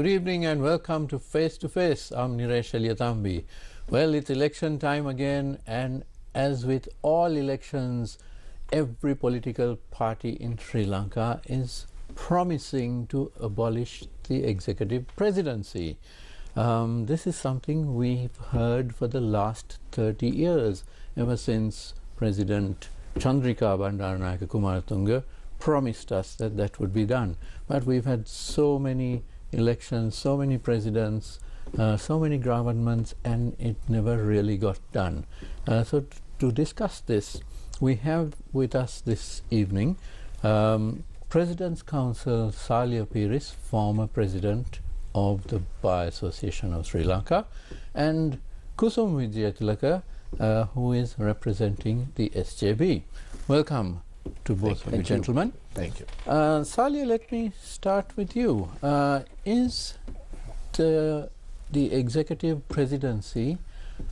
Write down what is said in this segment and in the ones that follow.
Good evening and welcome to Face to Face. I'm Saliya Pieris. Well, it's election time again, and as with all elections, every political party in Sri Lanka is promising to abolish the executive presidency. This is something we've heard for the last 30 years, ever since President Chandrika Bandaranaike Kumaratunga promised us that that would be done. But we've had so many elections, so many presidents, so many governments, and it never really got done. So to discuss this, we have with us this evening President's Council Saliya Pieris, former president of the Bar Association of Sri Lanka, and Kusum Wijetilleke, who is representing the SJB. Welcome to both of you gentlemen. Thank you. Saliya, let me start with you. Is the executive presidency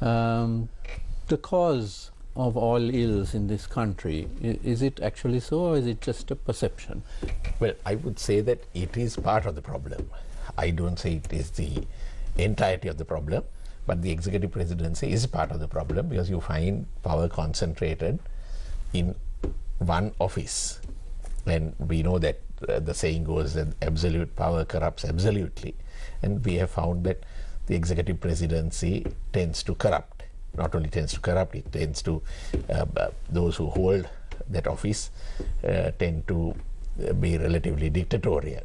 the cause of all ills in this country? Is it actually so, or is it just a perception? Well, I would say that it is part of the problem. I don't say it is the entirety of the problem, but the executive presidency is part of the problem because you find power concentrated in one office. And we know that the saying goes that absolute power corrupts absolutely. And we have found that the executive presidency tends to corrupt. Not only tends to corrupt, it tends to, those who hold that office tend to be relatively dictatorial.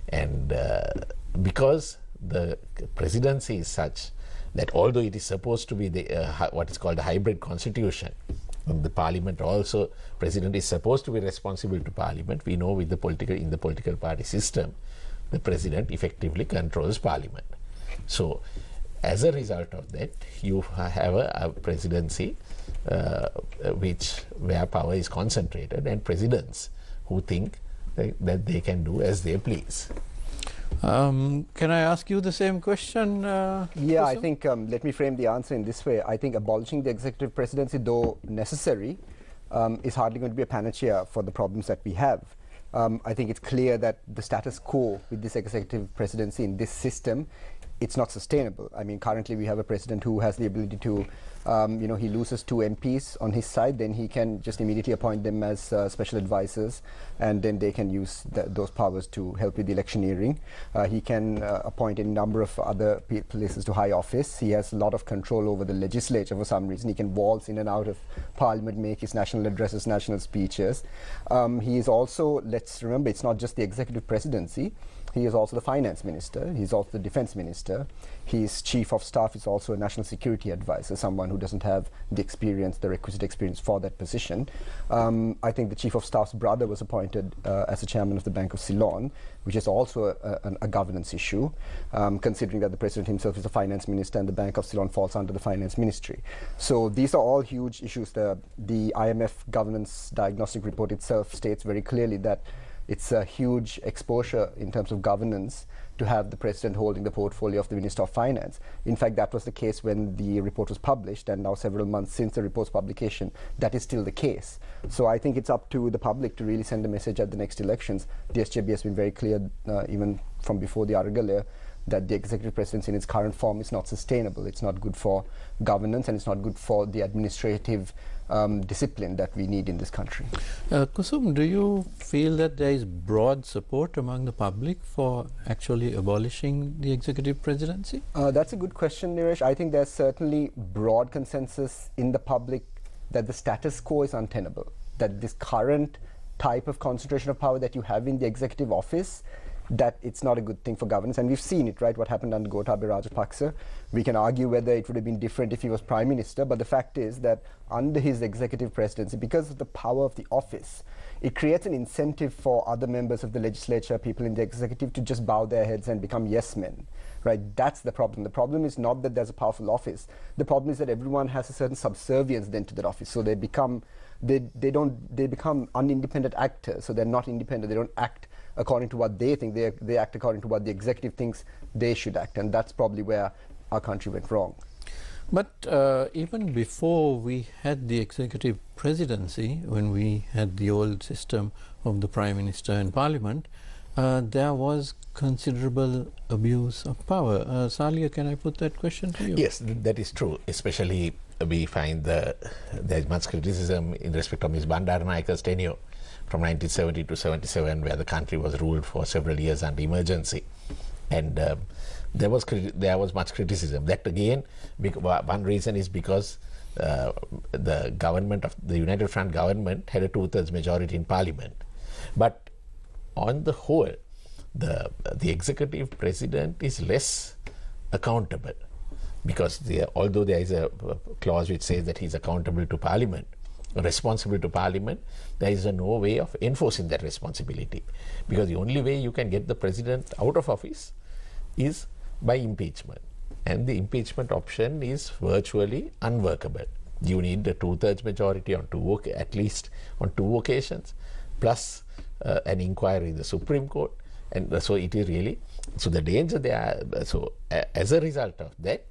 And because the presidency is such that although it is supposed to be the what is called a hybrid constitution, the parliament also, president is supposed to be responsible to parliament. We know with the in the political party system, the president effectively controls parliament. So as a result of that, you have a presidency where power is concentrated, and presidents who think that they can do as they please. Can I ask you the same question? Yeah, Kusum? I think let me frame the answer in this way. I think abolishing the executive presidency, though necessary, is hardly going to be a panacea for the problems that we have. I think it's clear that the status quo with this executive presidency in this system, it's not sustainable. I mean, currently we have a president who has the ability to, he loses 2 MPs on his side, then he can just immediately appoint them as special advisors, and then they can use those powers to help with the electioneering. He can appoint a number of other places to high office. He has a lot of control over the legislature for some reason. He can waltz in and out of parliament, make his national addresses, national speeches. He is also, let's remember, it's not just the executive presidency. He is also the finance minister. He's also the defense minister. His chief of staff is also a national security advisor, someone who doesn't have the experience, the requisite experience for that position. I think the chief of staff's brother was appointed as the chairman of the Bank of Ceylon, which is also a governance issue, considering that the president himself is the finance minister and the Bank of Ceylon falls under the finance ministry. So these are all huge issues. The IMF governance diagnostic report itself states very clearly that it's a huge exposure in terms of governance to have the president holding the portfolio of the Minister of Finance. In fact, that was the case when the report was published, and now several months since the report's publication, that is still the case. So I think it's up to the public to really send a message at the next elections. The SJB has been very clear, even from before the Aragale, that the executive presidency in its current form is not sustainable. It's not good for governance, and it's not good for the administrative discipline that we need in this country. Kusum, do you feel that there is broad support among the public for actually abolishing the executive presidency? That's a good question, Niresh. I think there's certainly broad consensus in the public that the status quo is untenable, that this current type of concentration of power that you have in the executive office, that it's not a good thing for governance. And we've seen it, right, what happened under Gotabaya Rajapaksa. We can argue whether it would have been different if he was prime minister, but the fact is that under his executive presidency, because of the power of the office, it creates an incentive for other members of the legislature, people in the executive, to just bow their heads and become yes men. Right? That's the problem. The problem is not that there's a powerful office. The problem is that everyone has a certain subservience then to that office. So they become unindependent actors. So they're not independent. They don't act according to what they think. They act according to what the executive thinks they should act, and that's probably where our country went wrong. But even before we had the executive presidency, when we had the old system of the Prime Minister and Parliament, there was considerable abuse of power. Saliya, can I put that question to you? Yes, that is true. Especially we find there is much criticism in respect of Ms. Bandaranaike's tenure from 1970 to 77, where the country was ruled for several years under emergency. And there was much criticism. That again, one reason is because the government of the United Front government had a 2/3 majority in parliament. But on the whole, the executive president is less accountable, because although there is a clause which says that he is accountable to parliament, responsible to parliament, there is no way of enforcing that responsibility, because the only way you can get the president out of office is by impeachment, and the impeachment option is virtually unworkable. You need a 2/3 majority on at least on 2 occasions, plus an inquiry in the Supreme Court, and so it is really, so the danger there. So as a result of that,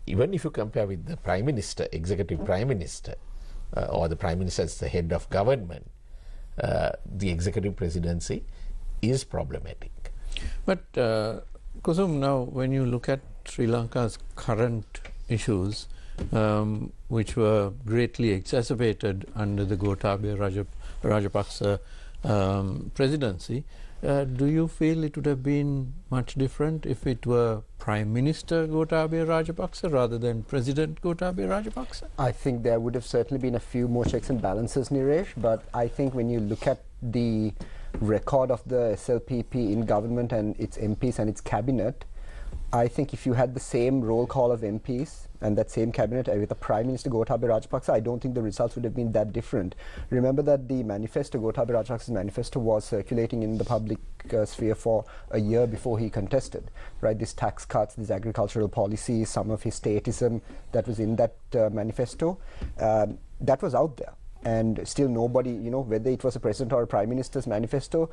even if you compare with the Prime Minister, executive Prime Minister, or the Prime Minister as the head of government, the executive presidency is problematic. But Kusum, now when you look at Sri Lanka's current issues, which were greatly exacerbated under the Gotabaya Rajapaksa presidency, do you feel it would have been much different if it were Prime Minister Gotabaya Rajapaksa rather than President Gotabaya Rajapaksa? I think there would have certainly been a few more checks and balances, Niresh, but I think when you look at the record of the SLPP in government and its MPs and its cabinet, I think if you had the same roll call of MPs and that same cabinet with the Prime Minister Gotabaya Rajapaksa, I don't think the results would have been that different. Remember that the manifesto, Gotabaya Rajapaksa's manifesto, was circulating in the public sphere for a year before he contested, right? These tax cuts, these agricultural policies, some of his statism that was in that manifesto, that was out there. And still nobody, whether it was a president or a prime minister's manifesto,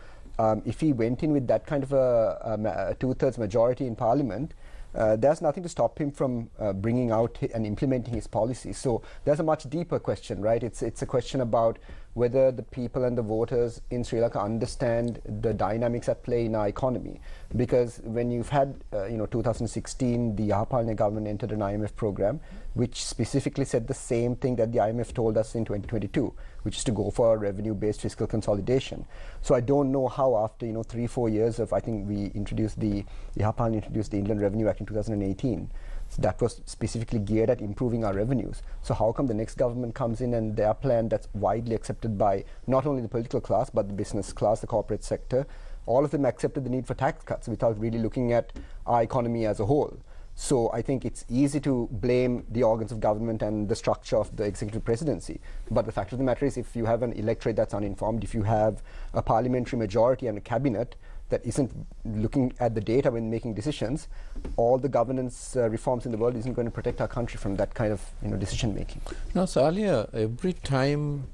if he went in with that kind of a 2/3 majority in parliament, there's nothing to stop him from bringing out and implementing his policies. So there's a much deeper question, right? It's a question about whether the people and the voters in Sri Lanka understand the dynamics at play in our economy. Because when you've had, 2016, the Yahapalne government entered an IMF program, which specifically said the same thing that the IMF told us in 2022, which is to go for a revenue-based fiscal consolidation. So I don't know how after, 3-4 years of, I think Yahapalne introduced the Inland Revenue Act in 2018. So that was specifically geared at improving our revenues. So how come the next government comes in and their plan that's widely accepted by not only the political class, but the business class, the corporate sector, all of them accepted the need for tax cuts without really looking at our economy as a whole. So I think it's easy to blame the organs of government and the structure of the executive presidency. But the fact of the matter is, if you have an electorate that's uninformed, if you have a parliamentary majority and a cabinet that isn't looking at the data when making decisions, all the governance reforms in the world isn't going to protect our country from that kind of decision making. Now, Saliya, every time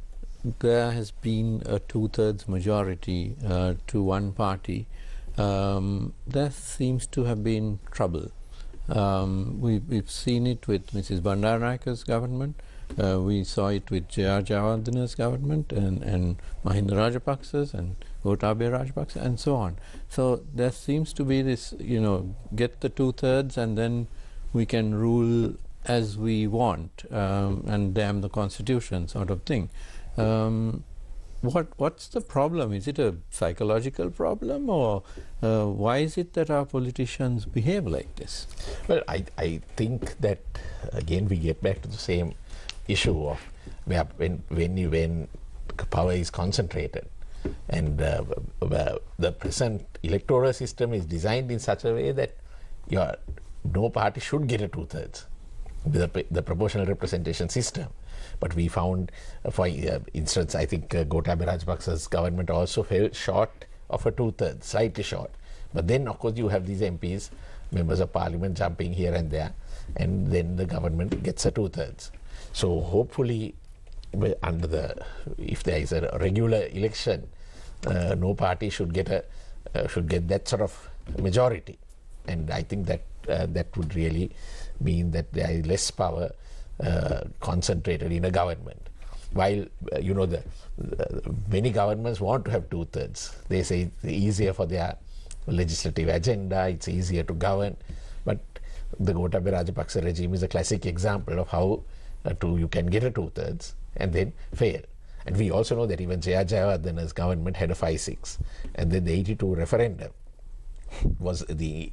there has been a 2/3 majority to one party, there seems to have been trouble. We've seen it with Mrs. Bandaranaike's government. We saw it with J.R. Jayawardena's government and Mahinda Rajapaksa's and Gotabaya Rajapaksa and so on. So there seems to be this, get the 2/3 and then we can rule as we want and damn the constitution sort of thing. What's the problem? Is it a psychological problem, or why is it that our politicians behave like this? Well, I think that again we get back to the same issue of when power is concentrated, and the present electoral system is designed in such a way that no party should get a 2/3, the proportional representation system. But we found, for instance, I think Gotabaya Rajapaksa's government also fell short of a 2/3, slightly short. But then, of course, you have these MPs, members of parliament, jumping here and there, and then the government gets a 2/3. So hopefully, if there is a regular election, no party should get that sort of majority, and I think that that would really mean that there is less power concentrated in a government. while many governments want to have 2/3. They say it's easier for their legislative agenda, it's easier to govern. But the Gotabaya Rajapaksa regime is a classic example of how you can get a 2/3 and then fail. And we also know that even Jaya Jayawardena's government had a 5/6, and then the 82 referendum was the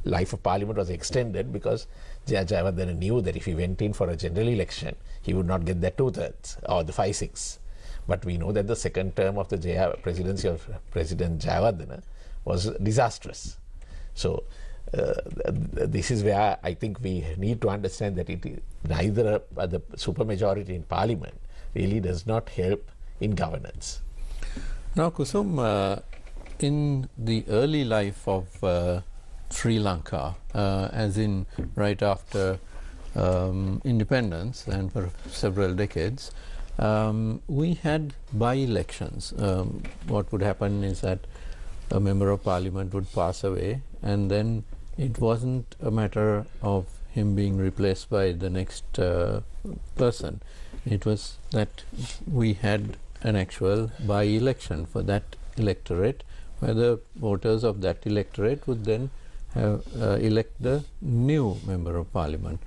life of Parliament was extended because Jaya Jayawardena knew that if he went in for a general election, he would not get that 2/3 or the 5/6. But we know that the second term of the presidency of President Jayawardena was disastrous. So this is where I think we need to understand that it is neither the supermajority in Parliament really does not help in governance. Now, Kusum, in the early life of Sri Lanka, as in right after independence and for several decades, we had by-elections. What would happen is that a member of parliament would pass away, and then it wasn't a matter of him being replaced by the next person. It was that we had an actual by-election for that electorate, where the voters of that electorate would then have, elect the new member of parliament.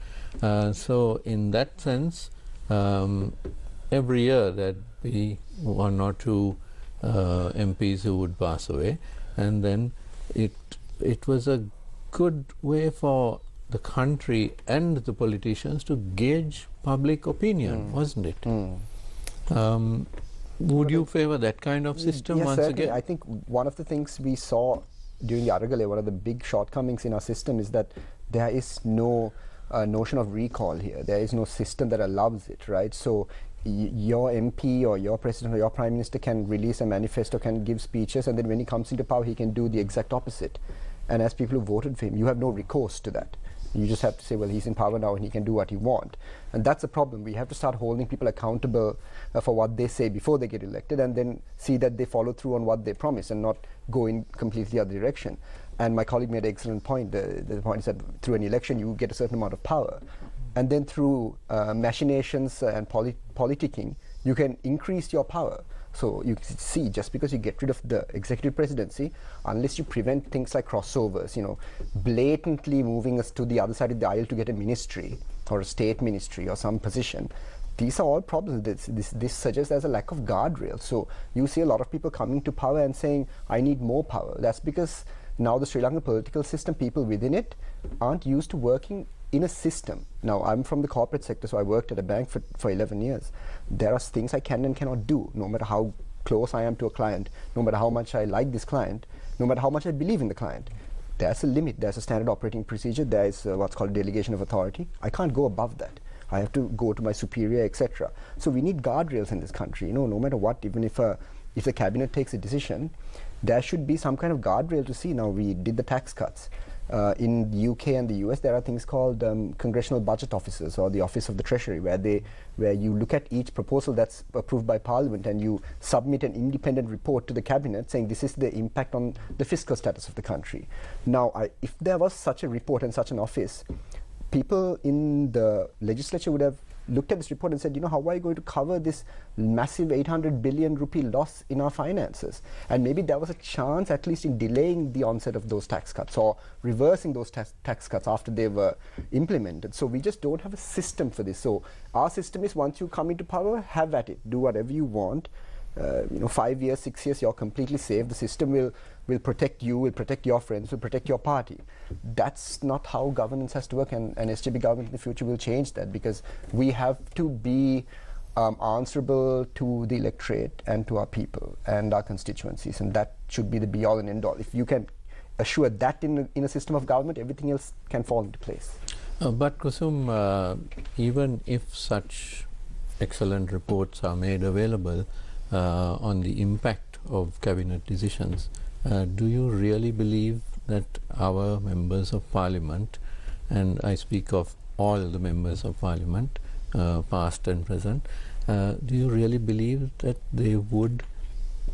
So in that sense, every year there'd be one or two MPs who would pass away, and then it was a good way for the country and the politicians to gauge public opinion, wasn't it? Would you favor that kind of system yes, once certainly. again? I think one of the things we saw during the Aragale, one of the big shortcomings in our system is that there is no notion of recall here. There is no system that allows it, right? So your MP or your president or your prime minister can release a manifesto, can give speeches, and then when he comes into power, he can do the exact opposite. And as people who voted for him, you have no recourse to that. You just have to say, well, he's in power now and he can do what he wants. And that's a problem. We have to start holding people accountable for what they say before they get elected, and then see that they follow through on what they promise and not go in completely other direction. And my colleague made an excellent point. The point is that through an election, you get a certain amount of power. And then through machinations and politicking, you can increase your power. So you see, just because you get rid of the executive presidency, unless you prevent things like crossovers, blatantly moving us to the other side of the aisle to get a ministry or a state ministry or some position, these are all problems. This suggests there's a lack of guardrails. So you see a lot of people coming to power and saying, I need more power. That's because now the Sri Lankan political system, people within it, aren't used to working in a system. Now, I'm from the corporate sector, so I worked at a bank for 11 years. There are things I can and cannot do, no matter how close I am to a client, no matter how much I like this client, no matter how much I believe in the client. There's a limit, there's a standard operating procedure, there is what's called delegation of authority. I can't go above that. I have to go to my superior, etc. So we need guardrails in this country, no matter what, even if the cabinet takes a decision, there should be some kind of guardrail to see. Now, we did the tax cuts. In the UK and the US, there are things called congressional budget officers, or the Office of the Treasury, where you look at each proposal that's approved by Parliament and you submit an independent report to the cabinet saying this is the impact on the fiscal status of the country. Now, if there was such a report and such an office, people in the legislature would have looked at this report and said, how are you going to cover this massive 800 billion rupee loss in our finances? And maybe there was a chance, at least in delaying the onset of those tax cuts or reversing those tax cuts after they were implemented. So we just don't have a system for this. So our system is, once you come into power, have at it, do whatever you want. 5 years, 6 years, you're completely safe. The system will protect you, will protect your friends, will protect your party. That's not how governance has to work, and SJP government in the future will change that, because we have to be answerable to the electorate and to our people and our constituencies, and that should be the be-all and end-all. If you can assure that in a system of government, everything else can fall into place. But Kusum, even if such excellent reports are made available on the impact of cabinet decisions, do you really believe that our members of parliament, and I speak of all the members of parliament, past and present, do you really believe that they would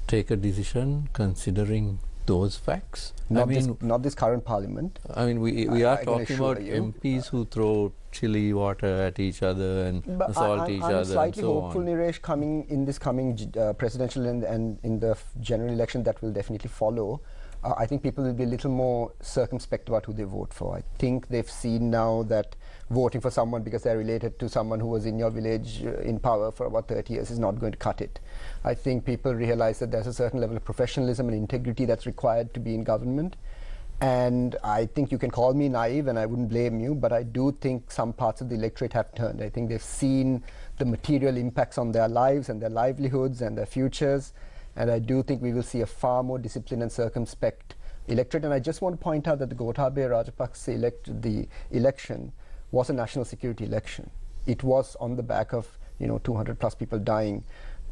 take a decision considering those facts? Not, not this current parliament. I mean, we are I can talking assure about you. MPs who throw chili water at each other and assault each other and so on. I'm slightly hopeful, Niresh, coming in this coming presidential and in the general election that will definitely follow. I think people will be a little more circumspect about who they vote for. I think they've seen now that voting for someone because they're related to someone who was in your village in power for about 30 years is not going to cut it. I think people realize that there's a certain level of professionalism and integrity that's required to be in government. And I think you can call me naive and I wouldn't blame you, but I do think some parts of the electorate have turned. I think they've seen the material impacts on their lives and their livelihoods and their futures. And I do think we will see a far more disciplined and circumspect electorate. And I just want to point out that the Gotabaya Rajapaksa the election was a national security election. It was on the back of 200 plus people dying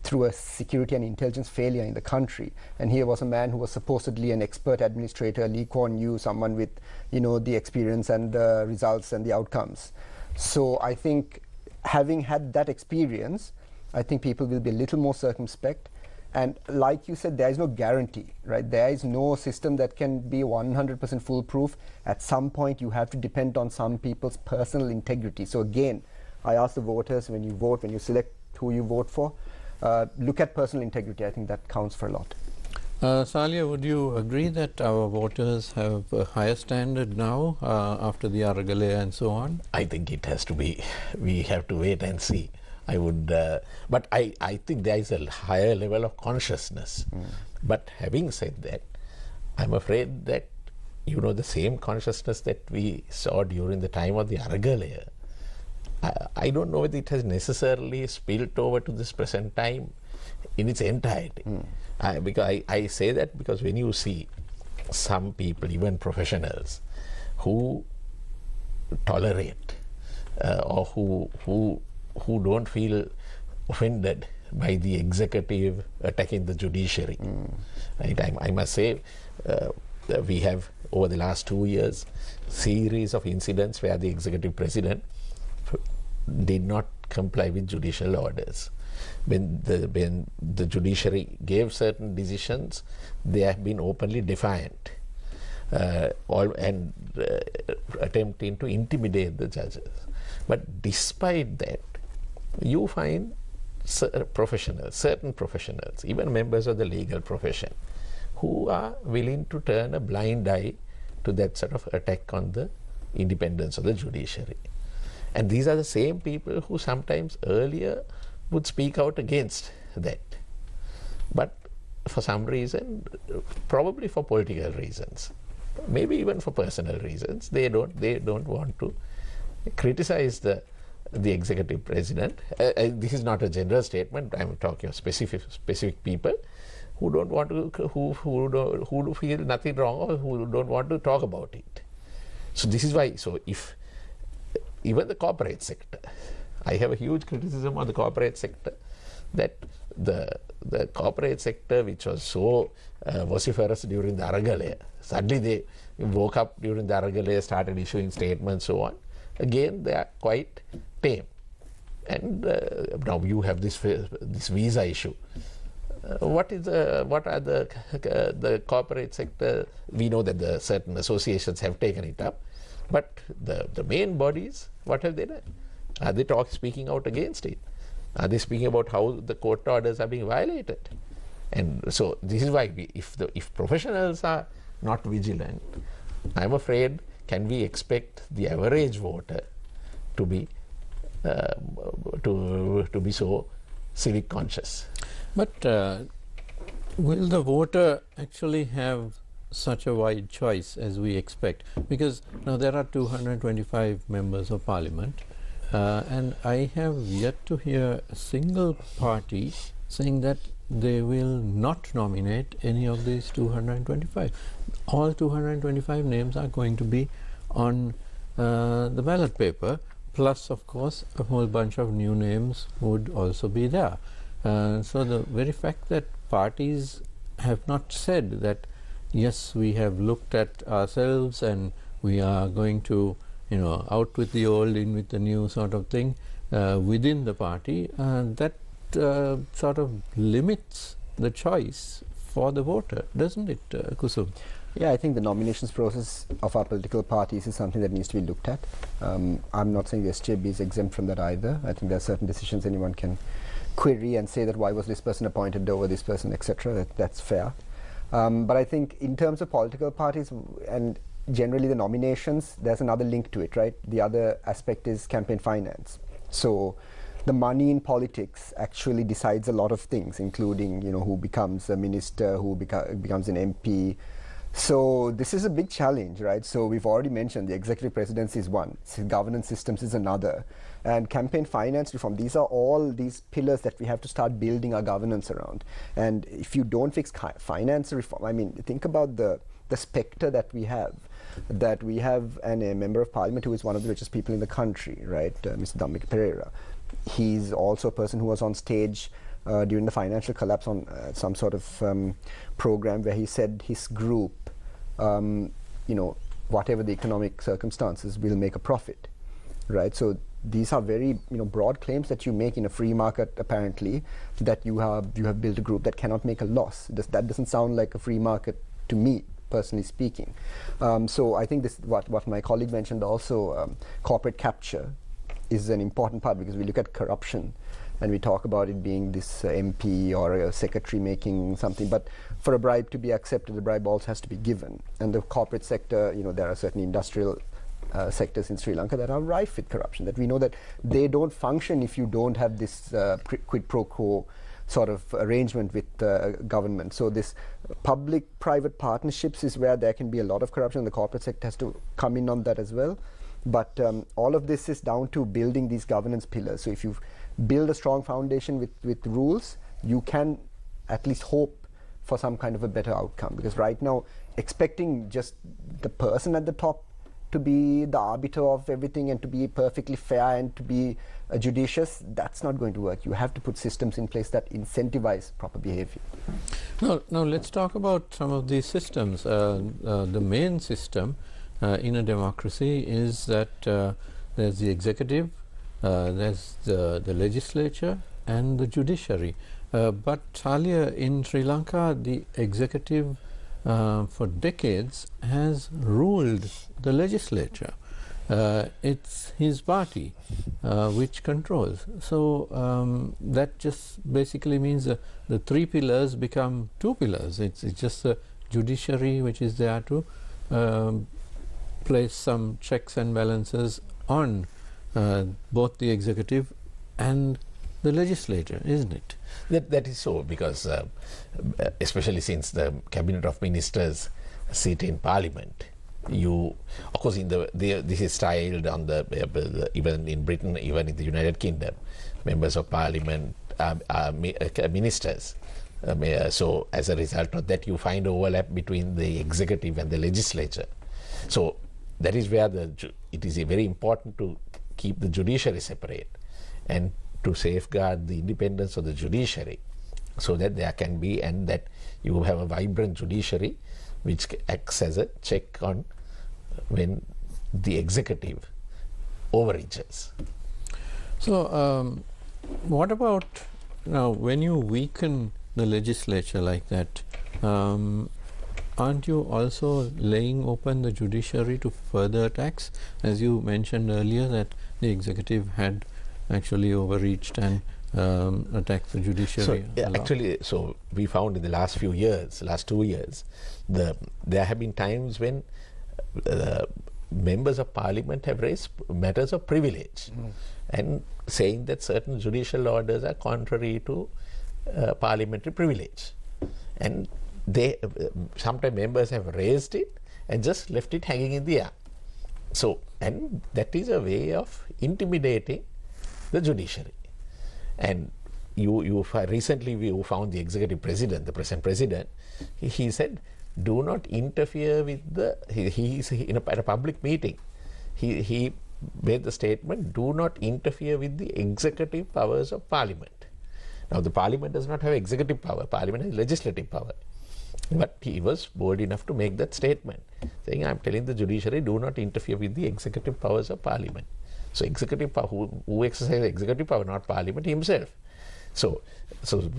through a security and intelligence failure in the country. And here was a man who was supposedly an expert administrator, Lee Kuan Yew, someone with the experience and the results and the outcomes. So I think having had that experience, I think people will be a little more circumspect. And like you said, there is no guarantee, right? There is no system that can be 100% foolproof. At some point, you have to depend on some people's personal integrity. So again, I ask the voters, when you vote, when you select who you vote for, look at personal integrity. I think that counts for a lot. Saliya, would you agree that our voters have a higher standard now after the Aragalaya and so on? I think it has to be. We have to wait and see. I would, but I think there is a higher level of consciousness. But having said that, I'm afraid that the same consciousness that we saw during the time of the Aragalaya, I don't know whether it has necessarily spilled over to this present time in its entirety. Because I say that because when you see some people, even professionals, who tolerate or who don't feel offended by the executive attacking the judiciary. Right? I must say we have over the last 2 years series of incidents where the executive president did not comply with judicial orders. When the judiciary gave certain decisions, they have been openly defiant and attempting to intimidate the judges. But despite that, you find certain professionals, even members of the legal profession, who are willing to turn a blind eye to that sort of attack on the independence of the judiciary. And these are the same people who sometimes earlier would speak out against that. But for some reason, probably for political reasons, maybe even for personal reasons, they don't want to criticize the executive president. This is not a general statement. I'm talking of specific people who don't want to, who feel nothing wrong or who don't want to talk about it. So this is why. So if even the corporate sector, I have a huge criticism on the corporate sector, that the corporate sector, which was so vociferous during the Aragalaya, suddenly they woke up during the Aragalaya, started issuing statements, so on. Again, they are quite tame. And now you have this visa issue. What are the corporate sector? We know that the certain associations have taken it up, but the main bodies, what have they done? Are they speaking out against it? Are they speaking about how the court orders are being violated? And so this is why if professionals are not vigilant, I'm afraid, can we expect the average voter to be so civic conscious? But will the voter actually have such a wide choice as we expect? Because now there are 225 members of parliament, and I have yet to hear a single party saying that they will not nominate any of these 225. All 225 names are going to be on the ballot paper, plus of course a whole bunch of new names would also be there. So the very fact that parties have not said that yes, we have looked at ourselves and we are going to out with the old, in with the new sort of thing within the party, that sort of limits the choice for the voter, doesn't it, Kusum? Yeah, I think the nominations process of our political parties is something that needs to be looked at. I'm not saying the SJB is exempt from that either. I think there are certain decisions anyone can query and say that why was this person appointed over this person, etc. That's fair. But I think in terms of political parties and generally the nominations, there's another link to it, right? The other aspect is campaign finance. So the money in politics actually decides a lot of things, including, you know, who becomes a minister, who becomes an MP. So this is a big challenge, right? So we've already mentioned the executive presidency is one, governance systems is another, and campaign finance reform. These are all these pillars that we have to start building our governance around. And if you don't fix finance reform, I mean, think about the spectre that we have. A member of parliament who is one of the richest people in the country, right? Mr. Dhammika Pereira. He's also a person who was on stage during the financial collapse on some sort of program where he said his group, you know, whatever the economic circumstances, will make a profit, right? So these are very, you know, broad claims that you make in a free market, apparently, that you have built a group that cannot make a loss. That doesn't sound like a free market to me, personally speaking. So I think this, what my colleague mentioned also, corporate capture is an important part, because we look at corruption and we talk about it being this MP or a secretary making something, but for a bribe to be accepted, the bribe also has to be given. And the corporate sector, you know, there are certain industrial sectors in Sri Lanka that are rife with corruption, that we know that they don't function if you don't have this quid pro quo sort of arrangement with government. So this public-private partnerships is where there can be a lot of corruption. The corporate sector has to come in on that as well. But all of this is down to building these governance pillars. So if you build a strong foundation with rules, you can at least hope for some kind of a better outcome. Because right now, expecting just the person at the top to be the arbiter of everything and to be perfectly fair and to be judicious, that's not going to work. You have to put systems in place that incentivize proper behavior. Now let's talk about some of these systems. The main system in a democracy is that there's the executive, there's the legislature and the judiciary. But Saliya, in Sri Lanka, the executive for decades has ruled the legislature. It's his party which controls. So that just basically means the three pillars become two pillars. It's just the judiciary which is there to place some checks and balances on both the executive and the legislature, isn't it? That is so, because especially since the cabinet of ministers sit in parliament, you, of course, this is styled on the even in Britain, even in the United Kingdom, members of parliament are ministers. So as a result of that, you find overlap between the executive and the legislature. So that is where it is very important to keep the judiciary separate and to safeguard the independence of the judiciary, so that there can be, and that you have a vibrant judiciary which acts as a check on when the executive overreaches. So what about now, when you weaken the legislature like that, aren't you also laying open the judiciary to further attacks? As you mentioned earlier, that the executive had actually overreached and attacked the judiciary. So actually, so we found in the last 2 years, there have been times when members of parliament have raised matters of privilege and saying that certain judicial orders are contrary to parliamentary privilege. And sometimes members have raised it and just left it hanging in the air. So, and that is a way of intimidating the judiciary. And recently we found the executive president, the present president, he said, do not interfere with at a public meeting, he made the statement, do not interfere with the executive powers of parliament. Now the parliament does not have executive power, parliament has legislative power. But he was bold enough to make that statement, saying, I am telling the judiciary, do not interfere with the executive powers of parliament. So executive power, who exercises executive power, not parliament himself. So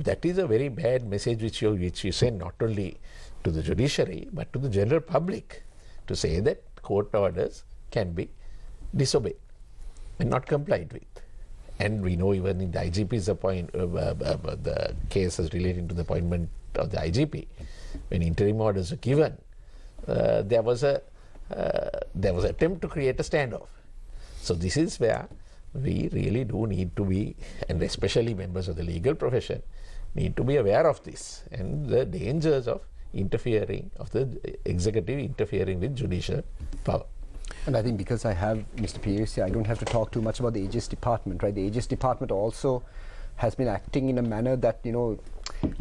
that is a very bad message which you send not only to the judiciary but to the general public, to say that court orders can be disobeyed and not complied with. And we know even in the IGP's the cases relating to the appointment of the IGP, when interim orders were given, there was an attempt to create a standoff. So this is where we really do need to be, and especially members of the legal profession, need to be aware of this and the dangers of interfering, of the executive interfering with judicial power. And I think because I have Mr. Pieris here, I don't have to talk too much about the AES Department, right? The AES Department also has been acting in a manner that, you know,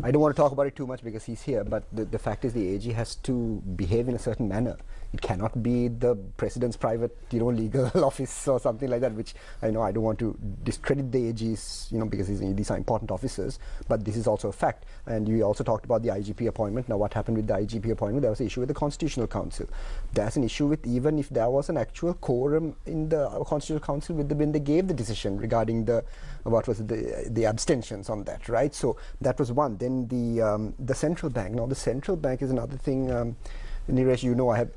I don't want to talk about it too much because he's here, but the fact is the AG has to behave in a certain manner. It cannot be the president's private, you know, legal office or something like that, which I know I don't want to discredit the AGs, you know, because these are important officers, but this is also a fact. And you also talked about the IGP appointment. Now, what happened with the IGP appointment? There was an issue with the Constitutional Council. There's an issue with even if there was an actual quorum in the Constitutional Council when they gave the decision regarding the, what was it, the abstentions on that, right? So that was one. Then the central bank. Now, the central bank is another thing. Niresh, you know, I have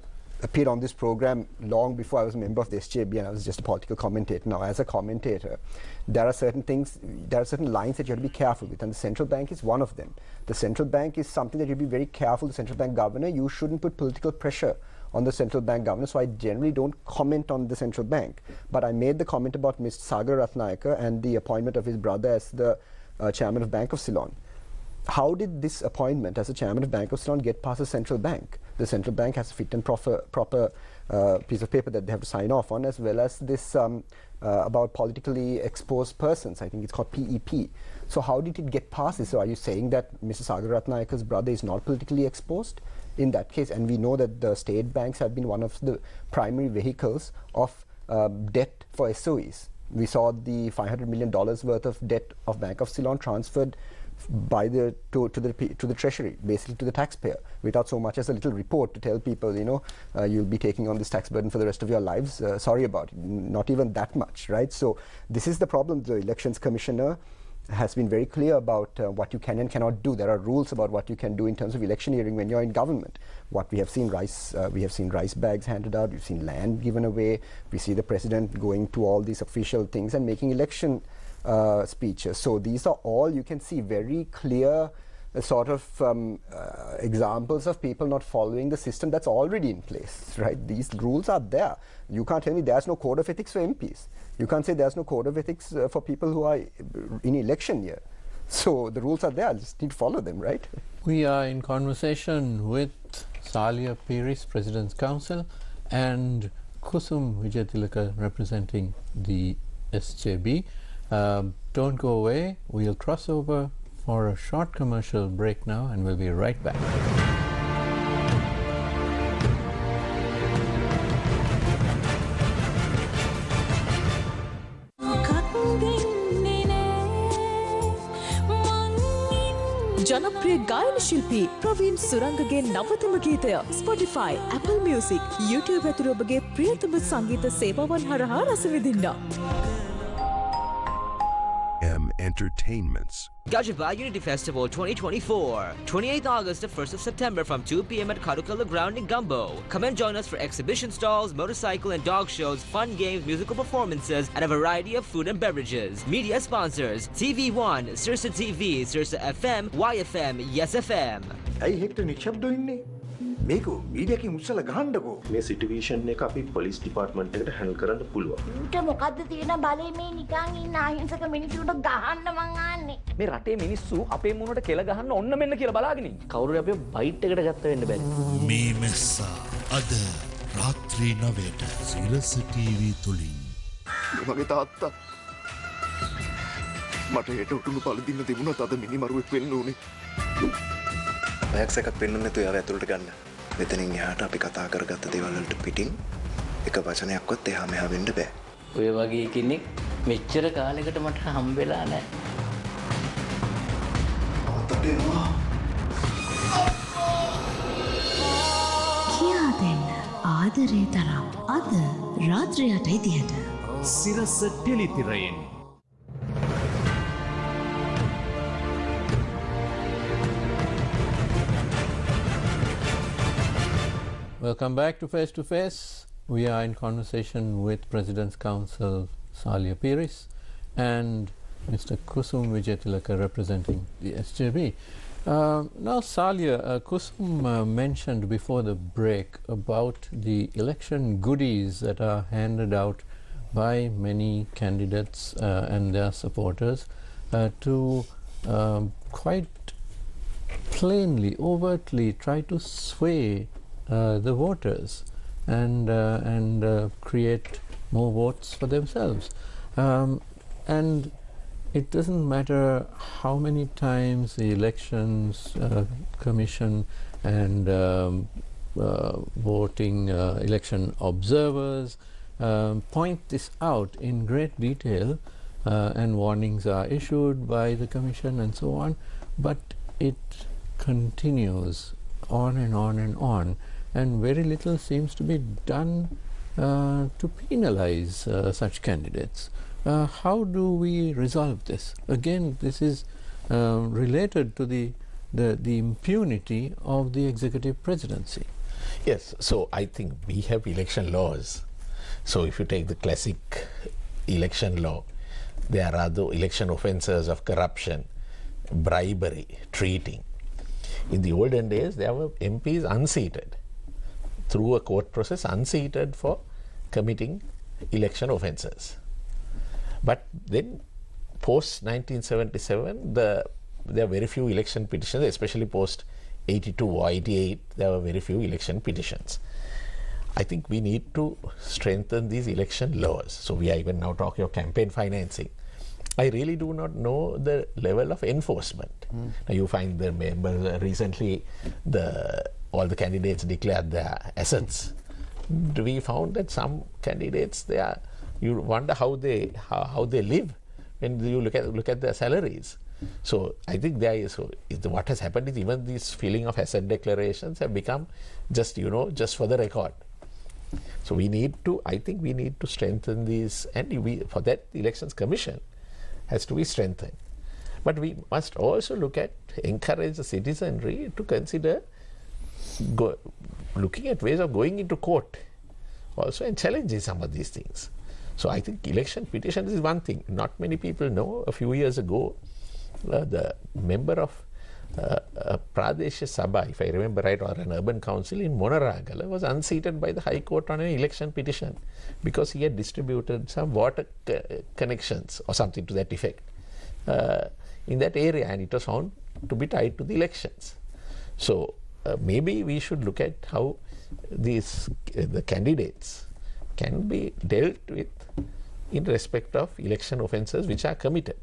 appeared on this program long before I was a member of the SJB, and I was just a political commentator. Now, as a commentator, there are certain things, there are certain lines that you have to be careful with, and the central bank is one of them. The central bank is something that you be very careful. The central bank governor, you shouldn't put political pressure on the central bank governor, so I generally don't comment on the central bank. But I made the comment about Mr. Sagar Ratnayaka and the appointment of his brother as the chairman of Bank of Ceylon. How did this appointment as a chairman of Bank of Ceylon get past the central bank? The central bank has a fit and proper piece of paper that they have to sign off on, as well as this about politically exposed persons. I think it's called PEP. So how did it get past this? So are you saying that Mr. Sagar Ratnayaka's brother is not politically exposed in that case? And we know that the state banks have been one of the primary vehicles of debt for SOEs. We saw the $500 million worth of debt of Bank of Ceylon transferred by to the treasury, basically to the taxpayer, without so much as a little report to tell people, you know, you'll be taking on this tax burden for the rest of your lives. Sorry about it. Not even that much, right? So this is the problem. The elections commissioner has been very clear about what you can and cannot do. There are rules about what you can do in terms of electioneering when you're in government. What we have seen, we have seen rice bags handed out. We've seen land given away. We see the president going to all these official things and making election speeches. So these are all, you can see, very clear sort of examples of people not following the system that's already in place, right? These rules are there. You can't tell me there's no code of ethics for MPs. You can't say there's no code of ethics for people who are in election year. So the rules are there, I just need to follow them, right? We are in conversation with Saliya Pieris, President's Counsel, and Kusum Wijetilleke, representing the SJB. Don't go away. We'll cross over for a short commercial break now, and we'll be right back. ජනප්‍රිය ගායන ශිල්පී ප්‍රවීන් සුරංගගේ නවතම ගීතය Spotify, Apple Music, YouTube ඇතුළු ඔබගේ ප්‍රියතම සංගීත සේවාවන් හරහා රස විඳින්න. Entertainments. Gajaba Unity Festival 2024, 28th August to 1st of September from 2 p.m. at Kadukala Ground in Gumbo. Come and join us for exhibition stalls, motorcycle and dog shows, fun games, musical performances, and a variety of food and beverages. Media sponsors: TV1, Sirasa TV, Sirasa FM, YFM, Yes FM. ඇයි හෙක්ට නිශ්ශබ්ද වෙන්නේ? මේක මීඩියාකින් උස්සලා ගහන්නකෝ. මේ situation එක අපි police department එකට handle කරන්න පුළුවන්. උන්ට මොකද්ද තියෙන බලේ මේ නිකන් ඉන්න අහිංසක මිනිස්සුන්ට ගහන්න මං ආන්නේ. මේ රටේ මිනිස්සු අපේ මුණට කෙල ගහන්න ඔන්න මෙන්න කියලා බලාගෙන ඉන්නේ. කවුරු අපේ බයිට් එකට ගත්ත වෙන්න බැරි. මේ මෙස්සා අද රාත්‍රී 9ට සිරස ටීවී තුලින්. මගේ තාත්තා මට හෙට උටුණු පළදින්න තිබුණත් අද මිනිමරුවෙක් වෙන්න උනේ. මෑක්ස් එකක් පෙන්වන්න නැතුව යාව ඇතුළට ගන්න. මෙතනින් එහාට අපි කතා කරගත්ත දේවල් වලට පිටින් එක වචනයක්වත් එහා මෙහා වෙන්න බෑ. ඔය වගේ කෙනෙක් මෙච්චර කාලයකට මට හම්බෙලා නැහැ. කියා දෙන්න ආදරේ තරම් අද රාත්‍රී 8:30ට සිරස ටෙලිතිරයෙන් Welcome back to Face to Face. We are in conversation with President's Counsel Saliya Pieris and Mr. Kusum Wijetilleke representing the SJB. Now, Saliya, Kusum mentioned before the break about the election goodies that are handed out by many candidates and their supporters to quite plainly, overtly try to sway the voters and create more votes for themselves. And it doesn't matter how many times the Elections Commission and voting election observers point this out in great detail, and warnings are issued by the Commission and so on, but it continues on and on and on, and very little seems to be done to penalize such candidates. How do we resolve this? Again, this is related to the impunity of the executive presidency. Yes, so I think we have election laws. So if you take the classic election law, there are the election offences of corruption, bribery, treating. In the olden days, there were MPs unseated through a court process, unseated for committing election offences. But then post 1977, there are very few election petitions, especially post 82 or 88, there were very few election petitions. I think we need to strengthen these election laws. So we are even now talking of campaign financing. I really do not know the level of enforcement. Now you find the members recently, all the candidates declared their assets. We found that some candidates, you wonder how they live when you look at their salaries. So I think what has happened is even this feeling of asset declarations have become just for the record. So I think we need to strengthen these, and for that the Elections Commission has to be strengthened. But we must also encourage the citizenry to consider looking at ways of going into court also and challenging some of these things. So I think election petitions is one thing. Not many people know. A few years ago, the member of Pradesh Sabha, if I remember right, or an urban council in Monaragala was unseated by the High Court on an election petition because he had distributed some water connections or something to that effect in that area, and it was found to be tied to the elections. So maybe we should look at how the candidates can be dealt with in respect of election offences which are committed.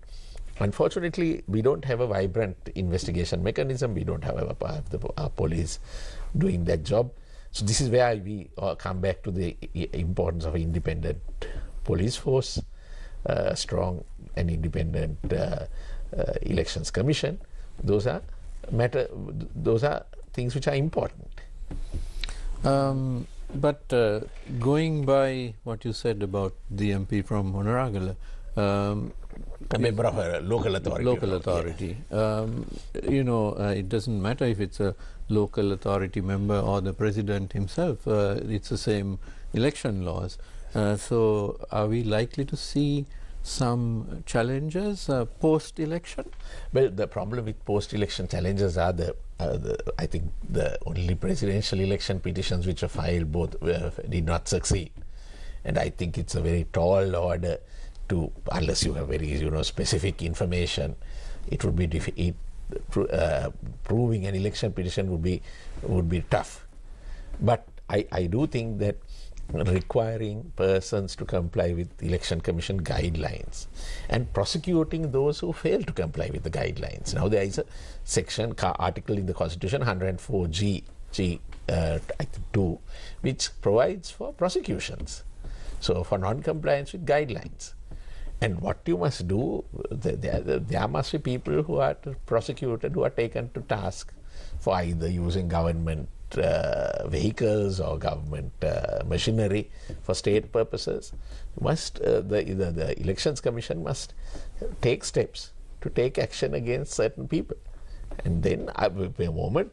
Unfortunately, we don't have a vibrant investigation mechanism. We don't have our police doing that job. So this is where we come back to the importance of independent police force, strong and independent elections commission. Those are things which are important. But going by what you said about the MP from Monaragala, a member of a local authority. It doesn't matter if it's a local authority member or the president himself. It's the same election laws. So are we likely to see some challenges post-election? Well, the problem with post-election challenges are I think the only presidential election petitions which are filed both did not succeed. And I think it's a very tall order unless you have very specific information, it would be proving an election petition would be tough. But I do think that requiring persons to comply with Election Commission guidelines and prosecuting those who fail to comply with the guidelines. Now there is a article in the Constitution 104G, I think 2, which provides for prosecutions. So for non-compliance with guidelines. And what you must do, there must be people who are prosecuted, who are taken to task for either using government vehicles or government machinery for state purposes. The Elections Commission must take steps to take action against certain people. And then the moment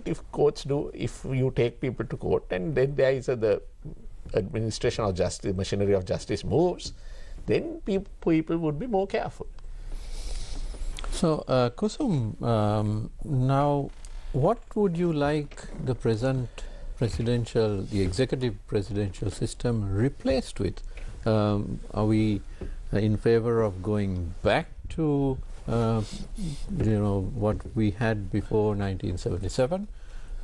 if courts do, if you take people to court and then there is the administration of justice, the machinery of justice moves, then people would be more careful. So, Kusum, now what would you like the present the executive presidential system replaced with? Are we in favor of going back to what we had before 1977,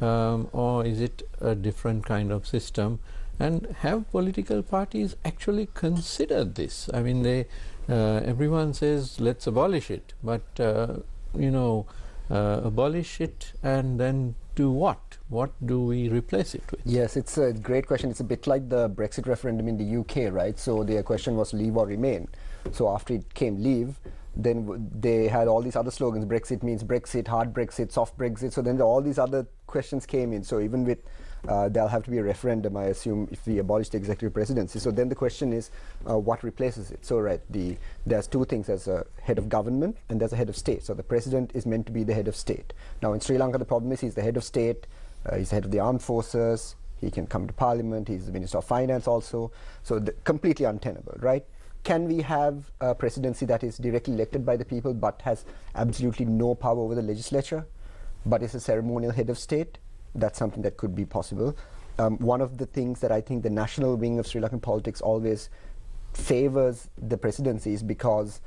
or is it a different kind of system? And have political parties actually considered this? I mean, everyone says let's abolish it, but abolish it and then do what? What do we replace it with? Yes, it's a great question. It's a bit like the Brexit referendum in the UK, right? So their question was leave or remain. So after it came leave, then they had all these other slogans. Brexit means Brexit, hard Brexit, soft Brexit. So then all these other questions came in. So even with there'll have to be a referendum, I assume, if we abolish the executive presidency. So then the question is, what replaces it? So there's two things. There's a head of government and there's a head of state. So the president is meant to be the head of state. Now in Sri Lanka, the problem is he's the head of state, he's the head of the armed forces, he can come to parliament, he's the minister of finance also. So completely untenable, right? Can we have a presidency that is directly elected by the people but has absolutely no power over the legislature, but is a ceremonial head of state? That's something that could be possible. One of the things that I think the national wing of Sri Lankan politics always favors the presidency is because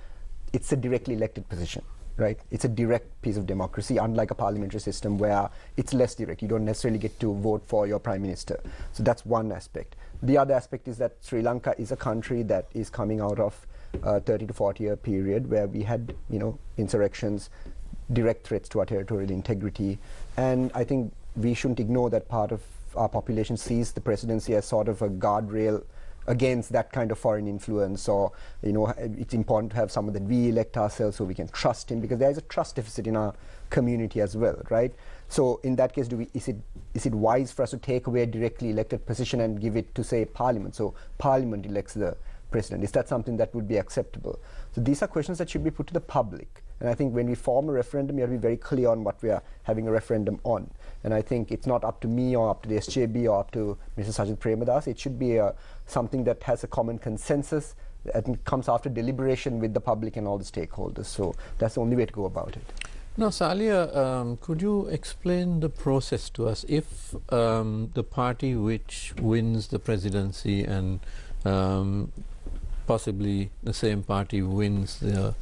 it's a directly elected position, right? It's a direct piece of democracy, unlike a parliamentary system where it's less direct. You don't necessarily get to vote for your prime minister. So that's one aspect. The other aspect is that Sri Lanka is a country that is coming out of a 30 to 40 year period where we had, insurrections, direct threats to our territorial integrity. And I think we shouldn't ignore that part of our population sees the presidency as sort of a guardrail against that kind of foreign influence, or it's important to have someone that we elect ourselves so we can trust him, because there is a trust deficit in our community as well, right? So in that case, is it wise for us to take away a directly elected position and give it to, say, Parliament? So Parliament elects the president. Is that something that would be acceptable? So these are questions that should be put to the public. And I think when we form a referendum, we have to be very clear on what we are having a referendum on. And I think it's not up to me or up to the SJB or up to Mr. Sajid Premadas. It should be something that has a common consensus and comes after deliberation with the public and all the stakeholders. So that's the only way to go about it. Now, Saliya, could you explain the process to us? If the party which wins the presidency and possibly the same party wins the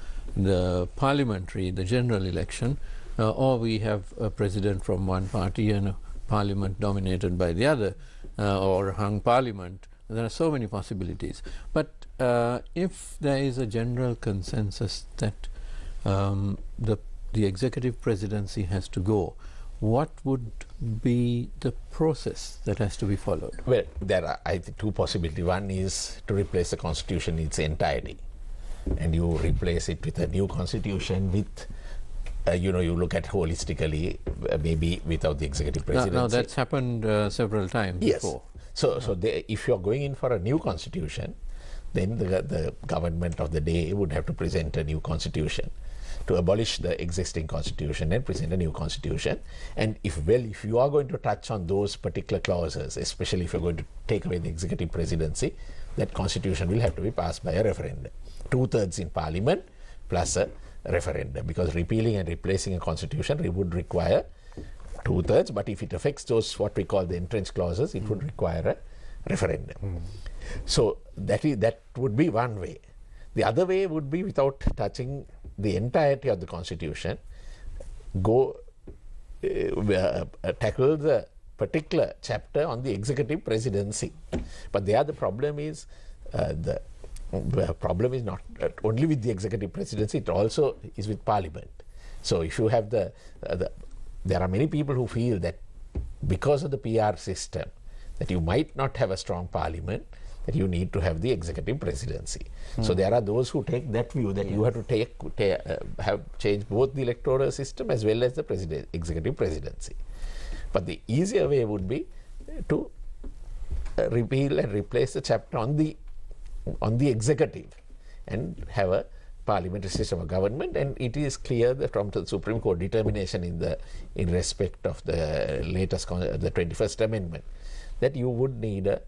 general election, or we have a president from one party and a parliament dominated by the other, or a hung parliament, there are so many possibilities. But if there is a general consensus that the executive presidency has to go, what would be the process that has to be followed? Well, there are, I think, two possibilities. One is to replace the constitution in its entirety, and you replace it with a new constitution with, you look at holistically, maybe without the executive presidency. Now that's happened several times before. So if you're going in for a new constitution, then the government of the day would have to present a new constitution to abolish the existing constitution and present a new constitution. And if you are going to touch on those particular clauses, especially if you're going to take away the executive presidency, that constitution will have to be passed by a referendum. 2/3 in parliament plus a referendum, because repealing and replacing a constitution would require 2/3, but if it affects those what we call the entrenched clauses, it would require a referendum. So that would be one way. The other way would be, without touching the entirety of the constitution, tackle the particular chapter on the executive presidency. But there the problem is the problem is not only with the executive presidency, it also is with parliament. So if you have there are many people who feel that because of the PR system that you might not have a strong parliament, that you need to have the executive presidency. So there are those who take that view that you have to have changed both the electoral system as well as the executive presidency. But the easier way would be to repeal and replace the chapter on the executive and have a parliamentary system of government, and it is clear that from the Supreme Court determination in respect of the latest the 21st Amendment, that you would need a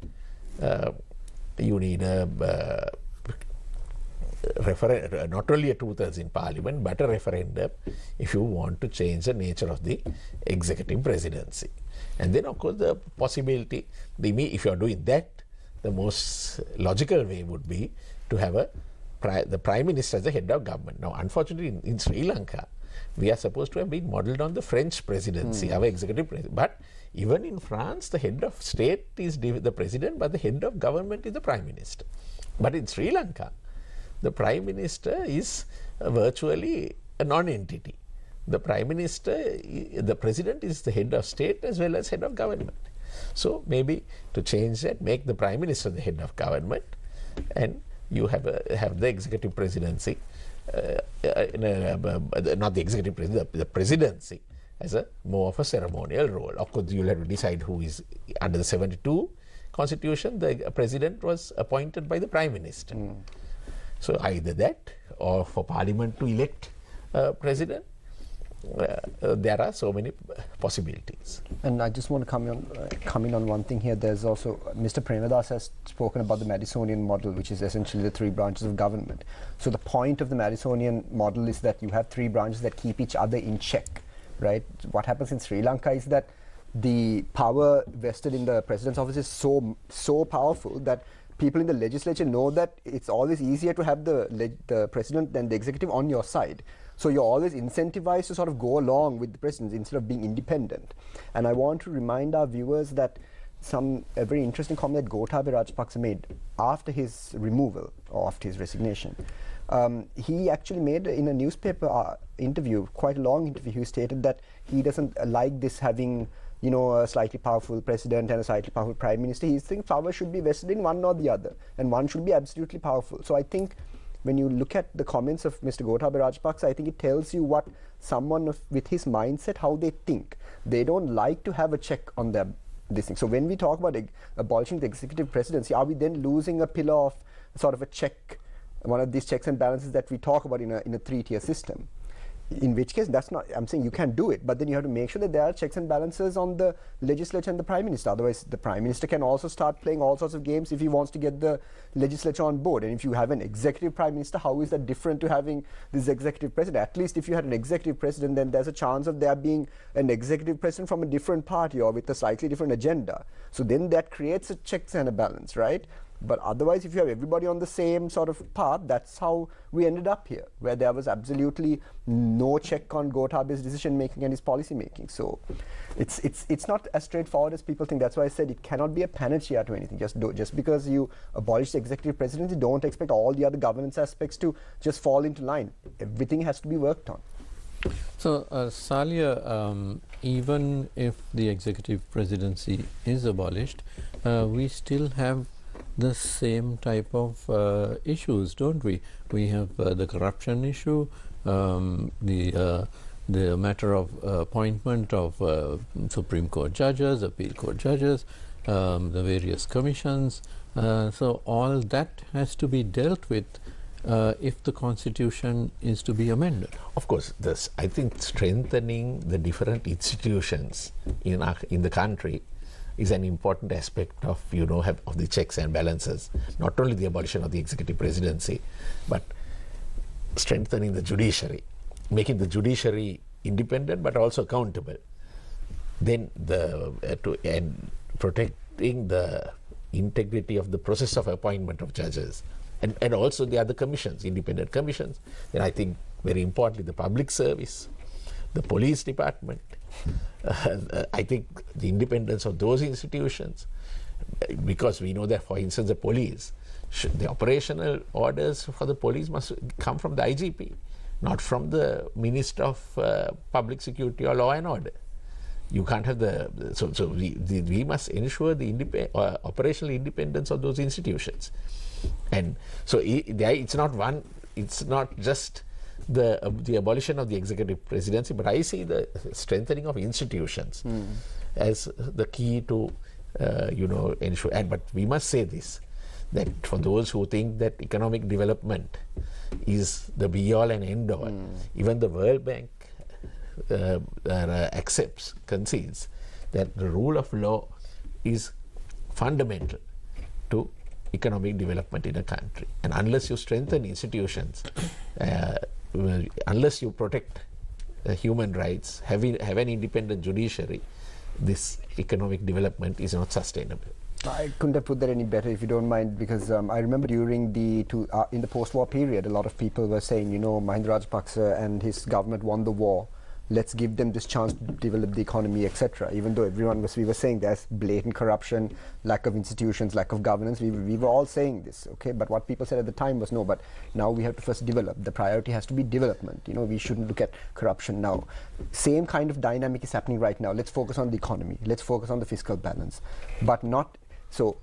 not only a 2/3 in Parliament, but a referendum if you want to change the nature of the executive presidency. And then, of course, the possibility, if you are doing that, the most logical way would be to have the Prime Minister as the head of government. Now, unfortunately, in Sri Lanka, we are supposed to have been modelled on the French presidency, our executive president. But even in France, the head of state is the president, but the head of government is the Prime Minister. But in Sri Lanka, the Prime Minister is virtually a non-entity. The Prime Minister, the President is the head of state as well as head of government. So maybe to change that, make the Prime Minister the head of government, and you have the executive presidency, not the executive presidency, the presidency as a more of a ceremonial role. Of course, you'll have to decide who is under the 72 Constitution. The President was appointed by the Prime Minister. So either that, or for Parliament to elect President. There are so many possibilities. And I just want to come in on one thing here. There's also, Mr. Premadas has spoken about the Madisonian model, which is essentially the 3 branches of government. So the point of the Madisonian model is that you have 3 branches that keep each other in check, right? What happens in Sri Lanka is that the power vested in the president's office is so powerful that people in the legislature know that it's always easier to have the president than the executive on your side. So you're always incentivized to sort of go along with the president instead of being independent. And I want to remind our viewers that a very interesting comment that Gotabaya Rajapaksa made after his removal or after his resignation. He actually made in a newspaper interview, quite a long interview, he stated that he doesn't like this having a slightly powerful president and a slightly powerful prime minister. He thinks power should be vested in one or the other, and one should be absolutely powerful. So I think when you look at the comments of Mr. Gotabaya Rajapaksa, I think it tells you what someone with his mindset, how they think. They don't like to have a check on this thing. So when we talk about abolishing the executive presidency, are we then losing a pillar of sort of a check, one of these checks and balances that we talk about in a 3-tier system? In which case, that's not, I'm saying you can do it, but then you have to make sure that there are checks and balances on the legislature and the Prime Minister. Otherwise, the Prime Minister can also start playing all sorts of games if he wants to get the legislature on board. And if you have an executive Prime Minister, how is that different to having this executive president? At least if you had an executive president, then there's a chance of there being an executive president from a different party or with a slightly different agenda. So then that creates a checks and a balance, right? But otherwise, if you have everybody on the same sort of path, that's how we ended up here, where there was absolutely no check on Gotabaya's decision making and his policy making. So it's not as straightforward as people think. That's why I said it cannot be a panacea to anything. Just because you abolish the executive presidency, don't expect all the other governance aspects to just fall into line. Everything has to be worked on. So, Saliya, even if the executive presidency is abolished, we still have the same type of issues, don't we? We have the corruption issue, the matter of appointment of Supreme Court judges, Appeal Court judges, the various commissions. So all that has to be dealt with if the Constitution is to be amended. Of course, I think strengthening the different institutions in the country is an important aspect of of the checks and balances. Not only the abolition of the executive presidency, but strengthening the judiciary, making the judiciary independent but also accountable. Then and protecting the integrity of the process of appointment of judges, and also the other commissions, independent commissions. Then I think very importantly the public service, the police department. I think the independence of those institutions, because we know that, for instance, the police, the operational orders for the police must come from the IGP, not from the Minister of Public Security or Law and Order. You can't have so we must ensure the operational independence of those institutions. And so it's not just the abolition of the executive presidency, but I see the strengthening of institutions as the key to ensure. But we must say this, that for those who think that economic development is the be-all and end-all. Even the World Bank concedes that the rule of law is fundamental to economic development in a country. And unless you strengthen institutions, unless you protect human rights, have an independent judiciary, this economic development is not sustainable. I couldn't have put that any better, if you don't mind, because I remember during in the post-war period, a lot of people were saying, you know, Mahinda Rajapaksa and his government won the war. Let's give them this chance to develop the economy, etc. Even though we were saying there's blatant corruption, lack of institutions, lack of governance. We were all saying this, okay? But what people said at the time was, no, but now we have to first develop. The priority has to be development. You know, we shouldn't look at corruption now. Same kind of dynamic is happening right now. Let's focus on the economy. Let's focus on the fiscal balance, but not so.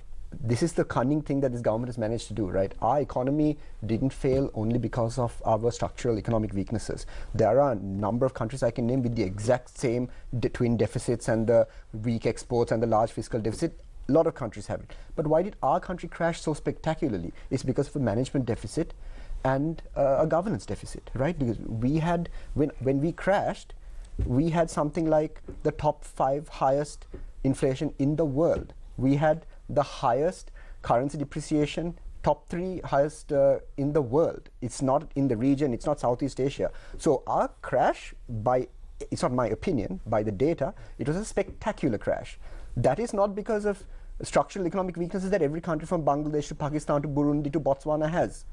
This is the cunning thing that this government has managed to do, right? Our economy didn't fail only because of our structural economic weaknesses. There are a number of countries I can name with the exact same twin deficits and the weak exports and the large fiscal deficit. A lot of countries have it. But why did our country crash so spectacularly? It's because of a management deficit and a governance deficit, right? Because we had, when we crashed, we had something like the top 5 highest inflation in the world. We had the highest currency depreciation, top 3 highest in the world. It's not in the region, it's not Southeast Asia. So our crash, it's not my opinion, by the data, it was a spectacular crash. That is not because of structural economic weaknesses that every country from Bangladesh to Pakistan to Burundi to Botswana has.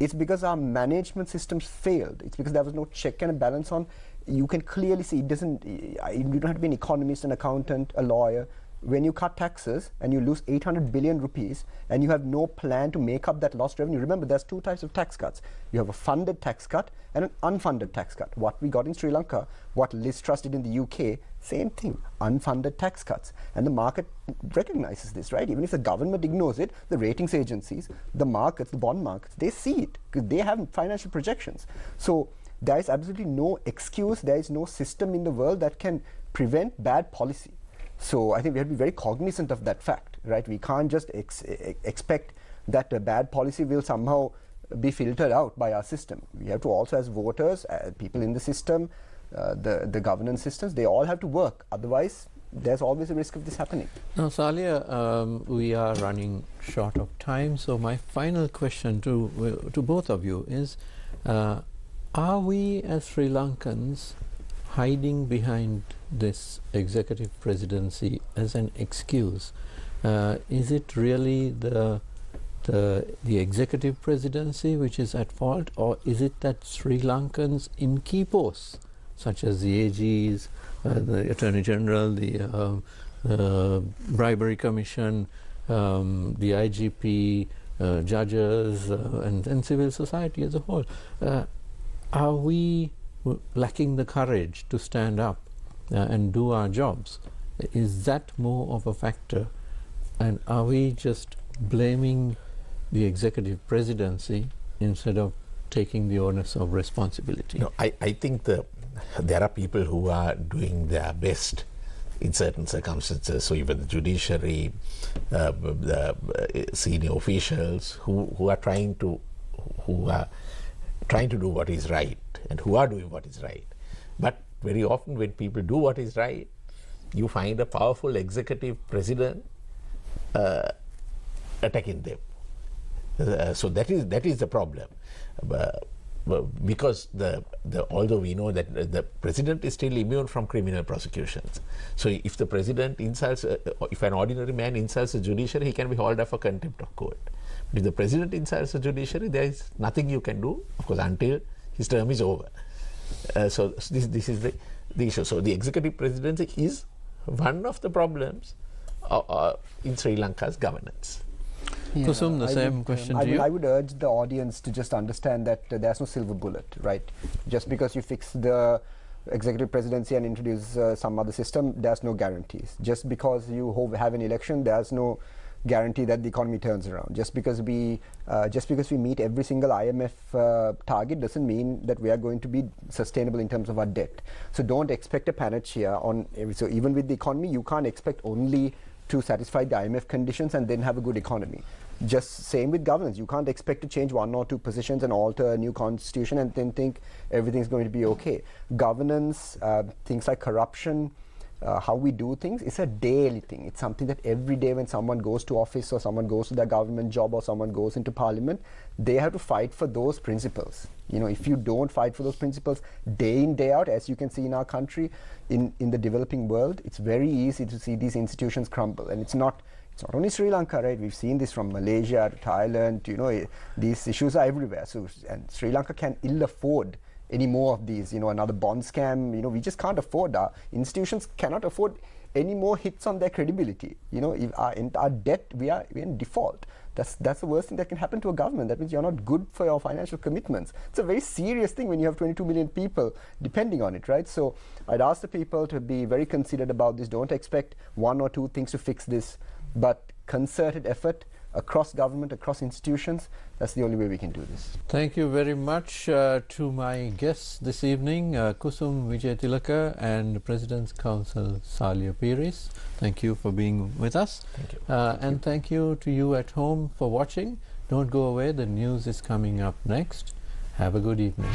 It's because our management systems failed. It's because there was no check and a balance on. You can clearly see it doesn't, you don't have to be an economist, an accountant, a lawyer. When you cut taxes and you lose 800 billion rupees and you have no plan to make up that lost revenue, remember there's 2 types of tax cuts. You have a funded tax cut and an unfunded tax cut. What we got in Sri Lanka, what Liz Truss did in the UK, same thing, unfunded tax cuts. And the market recognizes this, right? Even if the government ignores it, the ratings agencies, the markets, the bond markets, they see it because they have financial projections. So there is absolutely no excuse, there is no system in the world that can prevent bad policy. So I think we have to be very cognizant of that fact, right? We can't just expect that a bad policy will somehow be filtered out by our system. We have to also, as voters, people in the system, the governance systems, they all have to work. Otherwise, there's always a risk of this happening. Now, Saliya, we are running short of time. So my final question to both of you is, are we as Sri Lankans hiding behind this executive presidency as an excuse? Is it really the executive presidency which is at fault, or is it that Sri Lankans in key posts such as the AGs, the Attorney General, the Bribery Commission, the IGP, judges and civil society as a whole, are we lacking the courage to stand up and do our jobs? Is that more of a factor? And are we just blaming the executive presidency instead of taking the onus of responsibility? No, I think there are people who are doing their best in certain circumstances. So even the judiciary, the senior officials who are trying to do what is right and who are doing what is right. But very often when people do what is right, you find a powerful executive president attacking them. So that is the problem. Because although we know that the president is still immune from criminal prosecutions. So if the president insults, if an ordinary man insults the judiciary, he can be hauled up for contempt of court. But if the president insults the judiciary, there is nothing you can do, of course, until his term is over. So this is the issue. So the executive presidency is one of the problems in Sri Lanka's governance. Yeah, Kusum, the same question to you. I would urge the audience to just understand that there's no silver bullet, right? Just because you fix the executive presidency and introduce some other system, there's no guarantees. Just because you have an election, there's no guarantee that the economy turns around. Just because we meet every single IMF target doesn't mean that we are going to be sustainable in terms of our debt. So don't expect a panacea on so even with the economy, you can't expect only to satisfy the IMF conditions and then have a good economy. Just same with governance. You can't expect to change 1 or 2 positions and alter a new constitution and then think everything's going to be okay. Governance, things like corruption, how we do things, it's a daily thing. It's something that every day when someone goes to office or someone goes to their government job or someone goes into parliament, they have to fight for those principles. You know, if you don't fight for those principles day in, day out, as you can see in our country, in the developing world, it's very easy to see these institutions crumble. And it's not only Sri Lanka, right? We've seen this from Malaysia to Thailand, you know, these issues are everywhere. So, and Sri Lanka can ill afford any more of these, you know, another bond scam, you know, we just can't afford, our institutions cannot afford any more hits on their credibility. You know, if our debt, we're in default. That's the worst thing that can happen to a government. That means you're not good for your financial commitments. It's a very serious thing when you have 22 million people depending on it, right? So I'd ask the people to be very considerate about this. Don't expect 1 or 2 things to fix this, but concerted effort across government, across institutions, that's the only way we can do this. Thank you very much to my guests this evening, Kusum Wijetilleke and President's Counsel Saliya Pieris. Thank you for being with us. Thank you. And thank you to you at home for watching. Don't go away, the news is coming up next. Have a good evening.